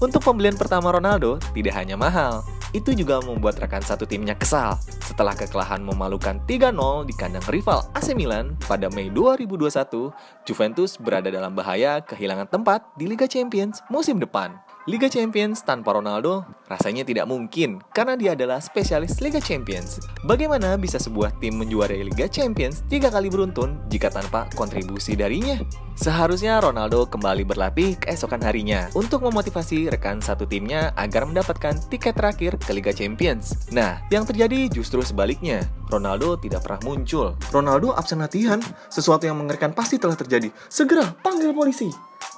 Untuk pembelian pertama Ronaldo tidak hanya mahal, itu juga membuat rekan satu timnya kesal. Setelah kekalahan memalukan 3-0 di kandang rival AC Milan pada Mei 2021, Juventus berada dalam bahaya kehilangan tempat di Liga Champions musim depan. Liga Champions tanpa Ronaldo rasanya tidak mungkin karena dia adalah spesialis Liga Champions. Bagaimana bisa sebuah tim menjuarai Liga Champions 3 kali beruntun jika tanpa kontribusi darinya? Seharusnya Ronaldo kembali berlatih keesokan harinya untuk memotivasi rekan satu timnya agar mendapatkan tiket terakhir ke Liga Champions. Nah, yang terjadi justru sebaliknya. Ronaldo tidak pernah muncul. Ronaldo absen latihan, sesuatu yang mengerikan pasti telah terjadi. Segera panggil polisi.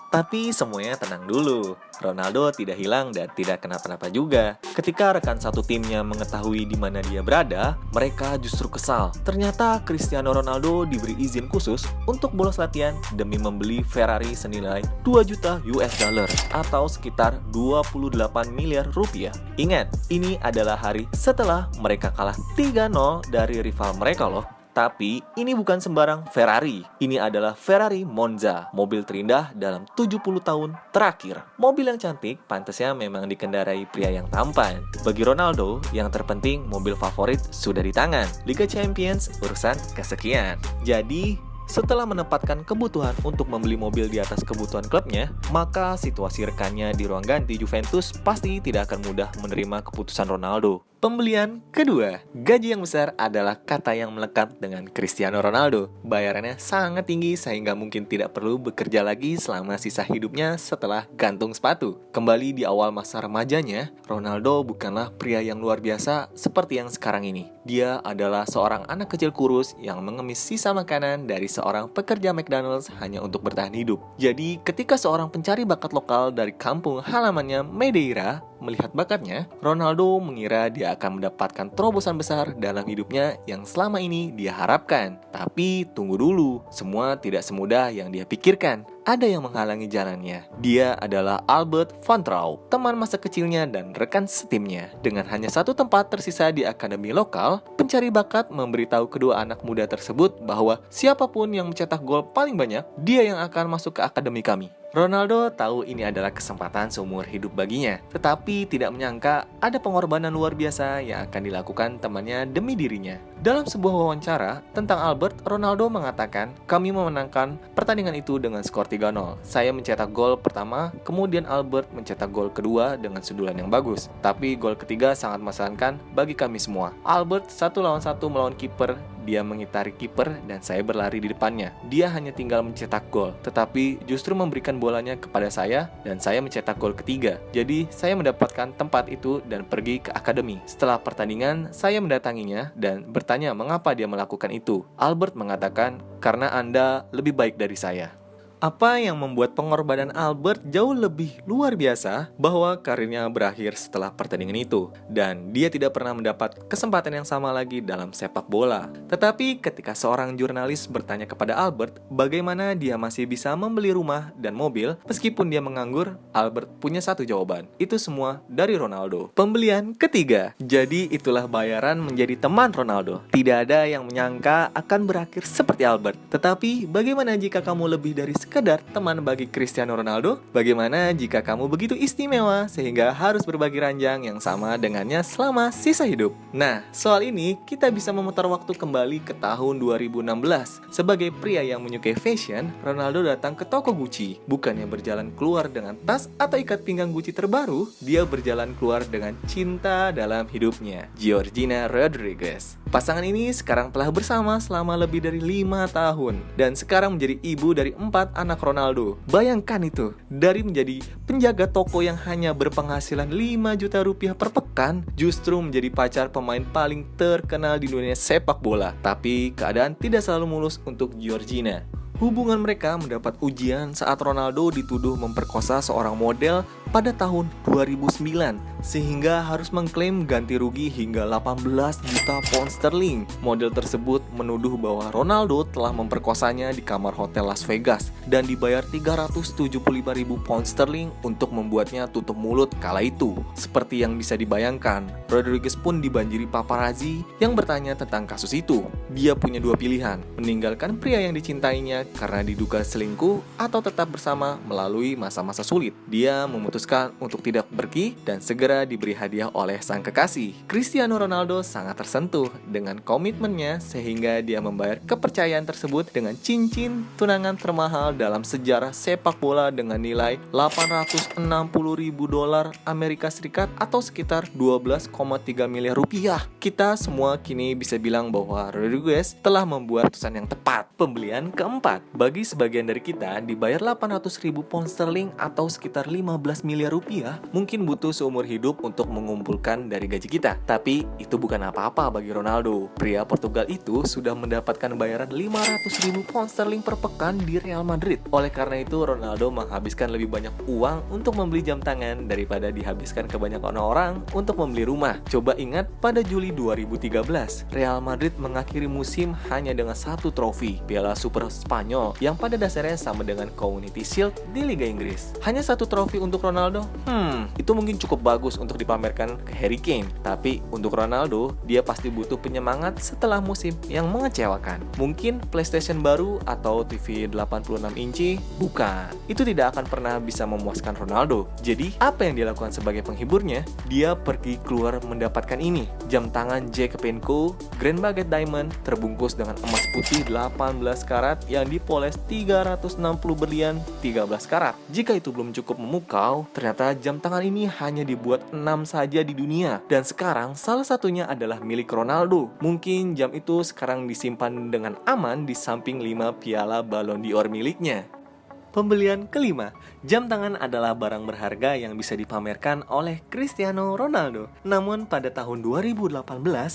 Tapi semuanya tenang dulu. Ronaldo tidak hilang dan tidak kenapa-napa juga. Ketika rekan satu timnya mengetahui di mana dia berada, mereka justru kesal. Ternyata Cristiano Ronaldo diberi izin khusus untuk bolos latihan demi membeli Ferrari senilai 2 juta US dollar atau sekitar 28 miliar rupiah. Ingat, ini adalah hari setelah mereka kalah 3-0 dari rival mereka loh. Tapi ini bukan sembarang Ferrari. Ini adalah Ferrari Monza, mobil terindah dalam 70 tahun terakhir. Mobil yang cantik pantasnya memang dikendarai pria yang tampan. Bagi Ronaldo, yang terpenting mobil favorit sudah di tangan. Liga Champions urusan kesekian. Jadi, setelah menempatkan kebutuhan untuk membeli mobil di atas kebutuhan klubnya, maka situasi rekannya di ruang ganti Juventus pasti tidak akan mudah menerima keputusan Ronaldo. Pembelian kedua, gaji yang besar adalah kata yang melekat dengan Cristiano Ronaldo. Bayarannya sangat tinggi sehingga mungkin tidak perlu bekerja lagi selama sisa hidupnya setelah gantung sepatu. Kembali di awal masa remajanya, Ronaldo bukanlah pria yang luar biasa seperti yang sekarang ini. Dia adalah seorang anak kecil kurus yang mengemis sisa makanan dari seorang pekerja McDonald's hanya untuk bertahan hidup. Jadi, ketika seorang pencari bakat lokal dari kampung halamannya Madeira melihat bakatnya, Ronaldo mengira dia akan mendapatkan terobosan besar dalam hidupnya yang selama ini dia harapkan. Tapi tunggu dulu, semua tidak semudah yang dia pikirkan. Ada yang menghalangi jalannya. Dia adalah Albert Van Trauw, teman masa kecilnya dan rekan setimnya. Dengan hanya satu tempat tersisa di akademi lokal, pencari bakat memberitahu kedua anak muda tersebut bahwa siapapun yang mencetak gol paling banyak, dia yang akan masuk ke akademi kami. Ronaldo tahu ini adalah kesempatan seumur hidup baginya, tetapi tidak menyangka ada pengorbanan luar biasa yang akan dilakukan temannya demi dirinya. Dalam sebuah wawancara tentang Albert, Ronaldo mengatakan, "Kami memenangkan pertandingan itu dengan skor 3-0. Saya mencetak gol pertama, kemudian Albert mencetak gol kedua dengan sundulan yang bagus. Tapi gol ketiga sangat mengesankan bagi kami semua. Albert 1-1 melawan kiper. Dia mengitari kiper dan saya berlari di depannya. Dia hanya tinggal mencetak gol, tetapi justru memberikan bolanya kepada saya dan saya mencetak gol ketiga. Jadi saya mendapatkan tempat itu dan pergi ke akademi. Setelah pertandingan, saya mendatanginya dan bertanya mengapa dia melakukan itu. Albert mengatakan, karena Anda lebih baik dari saya." Apa yang membuat pengorbanan Albert jauh lebih luar biasa bahwa karirnya berakhir setelah pertandingan itu dan dia tidak pernah mendapat kesempatan yang sama lagi dalam sepak bola. Tetapi ketika seorang jurnalis bertanya kepada Albert bagaimana dia masih bisa membeli rumah dan mobil meskipun dia menganggur, Albert punya satu jawaban. Itu semua dari Ronaldo. Pembelian ketiga. Jadi itulah bayaran menjadi teman Ronaldo. Tidak ada yang menyangka akan berakhir seperti Albert. Tetapi bagaimana jika kamu lebih dari sekedar teman bagi Cristiano Ronaldo? Bagaimana jika kamu begitu istimewa sehingga harus berbagi ranjang yang sama dengannya selama sisa hidup? Nah, soal ini kita bisa memutar waktu kembali ke tahun 2016. Sebagai pria yang menyukai fashion, Ronaldo datang ke toko Gucci. Bukannya berjalan keluar dengan tas atau ikat pinggang Gucci terbaru, dia berjalan keluar dengan cinta dalam hidupnya, Georgina Rodriguez. Pasangan ini sekarang telah bersama selama lebih dari 5 tahun dan sekarang menjadi ibu dari 4 anak Ronaldo. Bayangkan itu, dari menjadi penjaga toko yang hanya berpenghasilan 5 juta rupiah per pekan, justru menjadi pacar pemain paling terkenal di dunia sepak bola. Tapi keadaan tidak selalu mulus untuk Georgina. Hubungan mereka mendapat ujian saat Ronaldo dituduh memperkosa seorang model pada tahun 2009. sehingga harus mengklaim ganti rugi hingga 18 juta pound sterling. Model tersebut menuduh bahwa Ronaldo telah memperkosanya di kamar hotel Las Vegas dan dibayar 375.000 pound sterling untuk membuatnya tutup mulut kala itu. Seperti yang bisa dibayangkan, Rodriguez pun dibanjiri paparazzi yang bertanya tentang kasus itu. Dia punya dua pilihan, meninggalkan pria yang dicintainya karena diduga selingkuh atau tetap bersama melalui masa-masa sulit. Dia memutuskan untuk tidak pergi dan segera diberi hadiah oleh sang kekasih. Cristiano Ronaldo sangat tersentuh dengan komitmennya sehingga dia membayar kepercayaan tersebut dengan cincin tunangan termahal dalam sejarah sepak bola dengan nilai 860.000 dolar Amerika Serikat atau sekitar 12,3 miliar rupiah. Kita semua kini bisa bilang bahwa Rodriguez telah membuat keputusan yang tepat. Pembelian keempat, bagi sebagian dari kita dibayar 800.000 pound sterling atau sekitar 15 miliar rupiah mungkin butuh seumur hidup untuk mengumpulkan dari gaji kita. Tapi itu bukan apa-apa bagi Ronaldo. Pria Portugal itu sudah mendapatkan bayaran 500.000 pound sterling per pekan di Real Madrid. Oleh karena itu Ronaldo menghabiskan lebih banyak uang untuk membeli jam tangan daripada dihabiskan kebanyakan orang untuk membeli rumah. Coba ingat pada Juli 2013, Real Madrid mengakhiri musim hanya dengan satu trofi, Piala Super Spanyol, yang pada dasarnya sama dengan Community Shield di Liga Inggris. Hanya satu trofi untuk Ronaldo? Itu mungkin cukup bagus untuk dipamerkan ke Harry Kane. Tapi untuk Ronaldo, dia pasti butuh penyemangat setelah musim yang mengecewakan. Mungkin PlayStation baru atau TV 86 inci? Bukan. Itu tidak akan pernah bisa memuaskan Ronaldo. Jadi, apa yang dilakukan sebagai penghiburnya? Dia pergi keluar mendapatkan ini. Jam tangan Jacob & Co. Grand Baguette Diamond terbungkus dengan emas putih 18 karat yang dipoles 360 berlian 13 karat. Jika itu belum cukup memukau, ternyata jam tangan ini hanya dibuat 6 saja di dunia. Dan sekarang salah satunya adalah milik Ronaldo. Mungkin jam itu sekarang disimpan dengan aman di samping 5 piala Ballon d'Or miliknya. Pembelian kelima, jam tangan adalah barang berharga yang bisa dipamerkan oleh Cristiano Ronaldo. Namun pada tahun 2018,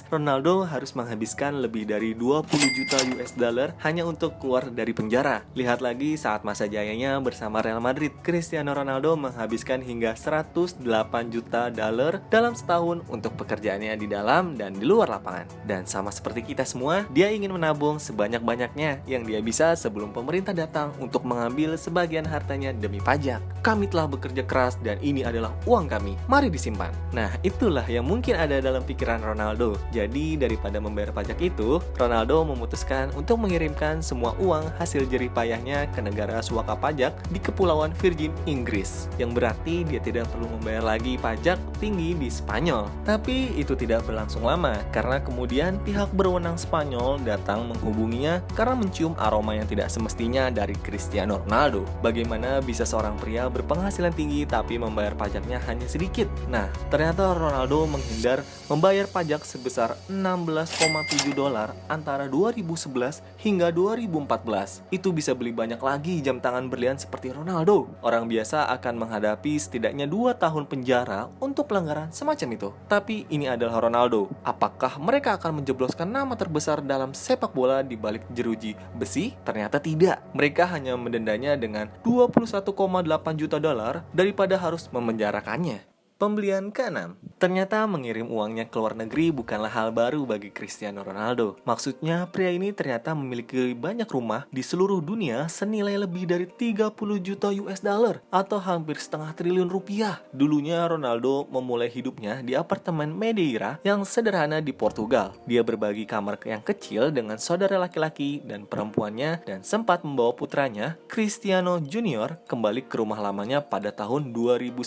Ronaldo harus menghabiskan lebih dari 20 juta US dollar hanya untuk keluar dari penjara. Lihat lagi saat masa jayanya bersama Real Madrid, Cristiano Ronaldo menghabiskan hingga 108 juta dolar dalam setahun untuk pekerjaannya di dalam dan di luar lapangan. Dan sama seperti kita semua, dia ingin menabung sebanyak-banyaknya yang dia bisa sebelum pemerintah datang untuk mengambil sebagian hartanya demi pajak. Kami telah bekerja keras dan ini adalah uang kami. Mari disimpan. Nah, itulah yang mungkin ada dalam pikiran Ronaldo. Jadi, daripada membayar pajak itu, Ronaldo memutuskan untuk mengirimkan semua uang hasil jerih payahnya ke negara suaka pajak di Kepulauan Virgin, Inggris. Yang berarti dia tidak perlu membayar lagi pajak tinggi di Spanyol. Tapi itu tidak berlangsung lama karena kemudian pihak berwenang Spanyol datang menghubunginya karena mencium aroma yang tidak semestinya dari Cristiano Ronaldo. Bagaimana bisa seorang pria berpenghasilan tinggi tapi membayar pajaknya hanya sedikit? Nah, ternyata Ronaldo menghindar membayar pajak sebesar 16,7 dolar antara 2011 hingga 2014. Itu bisa beli banyak lagi jam tangan berlian seperti Ronaldo. Orang biasa akan menghadapi setidaknya 2 tahun penjara untuk pelanggaran semacam itu. Tapi ini adalah Ronaldo. Apakah mereka akan menjebloskan nama terbesar dalam sepak bola di balik jeruji besi? Ternyata tidak. Mereka hanya mendendanya dengan 21,8 juta dolar daripada harus memenjarakannya. Pembelian ke-6, ternyata mengirim uangnya ke luar negeri bukanlah hal baru bagi Cristiano Ronaldo. Maksudnya, pria ini ternyata memiliki banyak rumah di seluruh dunia senilai lebih dari 30 juta US dollar atau hampir setengah triliun rupiah. Dulunya Ronaldo memulai hidupnya di apartemen Madeira yang sederhana di Portugal. Dia berbagi kamar yang kecil dengan saudara laki-laki dan perempuannya dan sempat membawa putranya, Cristiano Junior, kembali ke rumah lamanya pada tahun 2019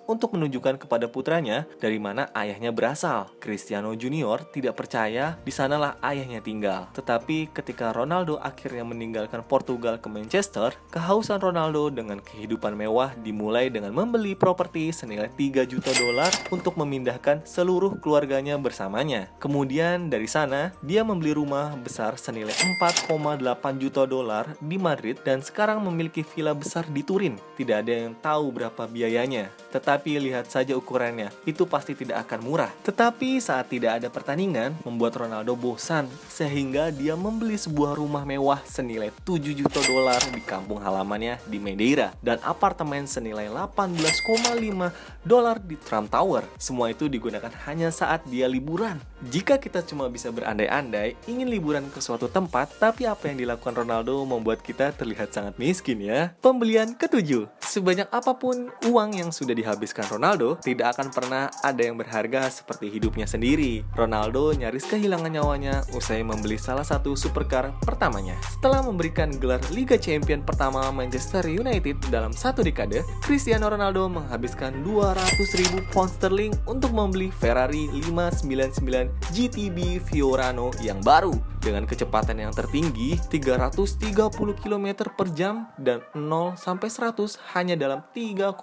untuk menunjukkan kepada putranya dari mana ayahnya berasal. Cristiano Junior tidak percaya di sanalah ayahnya tinggal. Tetapi ketika Ronaldo akhirnya meninggalkan Portugal ke Manchester, kehausan Ronaldo dengan kehidupan mewah dimulai dengan membeli properti senilai 3 juta dolar untuk memindahkan seluruh keluarganya bersamanya. Kemudian dari sana, dia membeli rumah besar senilai 4,8 juta dolar di Madrid dan sekarang memiliki villa besar di Turin. Tidak ada yang tahu berapa biayanya. Tetapi lihat saja saja ukurannya, itu pasti tidak akan murah. Tetapi saat tidak ada pertandingan, membuat Ronaldo bosan, sehingga dia membeli sebuah rumah mewah senilai 7 juta dolar di kampung halamannya di Madeira, dan apartemen senilai 18,5 dolar di Trump Tower. Semua itu digunakan hanya saat dia liburan. Jika kita cuma bisa berandai-andai ingin liburan ke suatu tempat, tapi apa yang dilakukan Ronaldo membuat kita terlihat sangat miskin ya. Pembelian ketujuh. Sebanyak apapun uang yang sudah dihabiskan Ronaldo, tidak akan pernah ada yang berharga seperti hidupnya sendiri. Ronaldo nyaris kehilangan nyawanya usai membeli salah satu supercar pertamanya. Setelah memberikan gelar Liga Champion pertama Manchester United dalam satu dekade, Cristiano Ronaldo menghabiskan 200.000 pound sterling untuk membeli Ferrari 599 GTB Fiorano yang baru dengan kecepatan yang tertinggi 330 km per jam dan 0 sampai 100 hanya dalam 3,7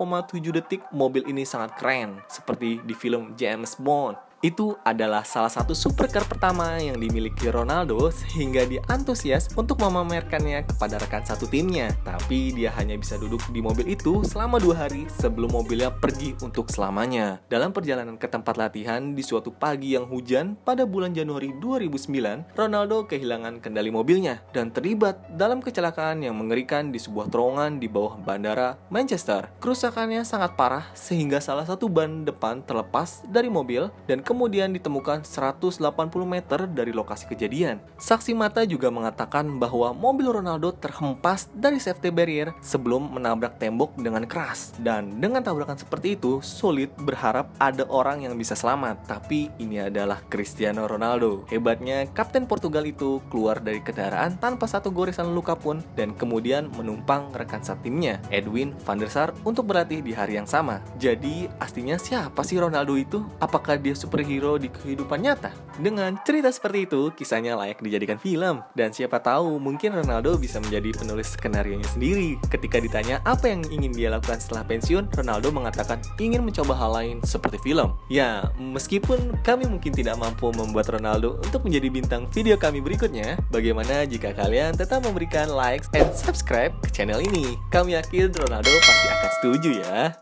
detik. Mobil ini sangat keren, seperti di film James Bond. Itu adalah salah satu supercar pertama yang dimiliki Ronaldo, sehingga dia antusias untuk memamerkannya kepada rekan satu timnya. Tapi dia hanya bisa duduk di mobil itu selama 2 hari sebelum mobilnya pergi untuk selamanya. Dalam perjalanan ke tempat latihan di suatu pagi yang hujan pada bulan Januari 2009, Ronaldo kehilangan kendali mobilnya dan terlibat dalam kecelakaan yang mengerikan di sebuah terowongan di bawah bandara Manchester. Kerusakannya sangat parah sehingga salah satu ban depan terlepas dari mobil dan kemudian ditemukan 180 meter dari lokasi kejadian. Saksi mata juga mengatakan bahwa mobil Ronaldo terhempas dari safety barrier sebelum menabrak tembok dengan keras. Dan dengan tabrakan seperti itu, sulit berharap ada orang yang bisa selamat. Tapi ini adalah Cristiano Ronaldo. Hebatnya, kapten Portugal itu keluar dari kendaraan tanpa satu goresan luka pun dan kemudian menumpang rekan setimnya, Edwin van der Sar, untuk berlatih di hari yang sama. Jadi, aslinya siapa sih Ronaldo itu? Apakah dia superhero di kehidupan nyata? Dengan cerita seperti itu, kisahnya layak dijadikan film. Dan siapa tahu, mungkin Ronaldo bisa menjadi penulis skenarionya sendiri. Ketika ditanya apa yang ingin dia lakukan setelah pensiun, Ronaldo mengatakan ingin mencoba hal lain seperti film. Ya, meskipun kami mungkin tidak mampu membuat Ronaldo untuk menjadi bintang video kami berikutnya, bagaimana jika kalian tetap memberikan like and subscribe ke channel ini? Kami yakin Ronaldo pasti akan setuju ya.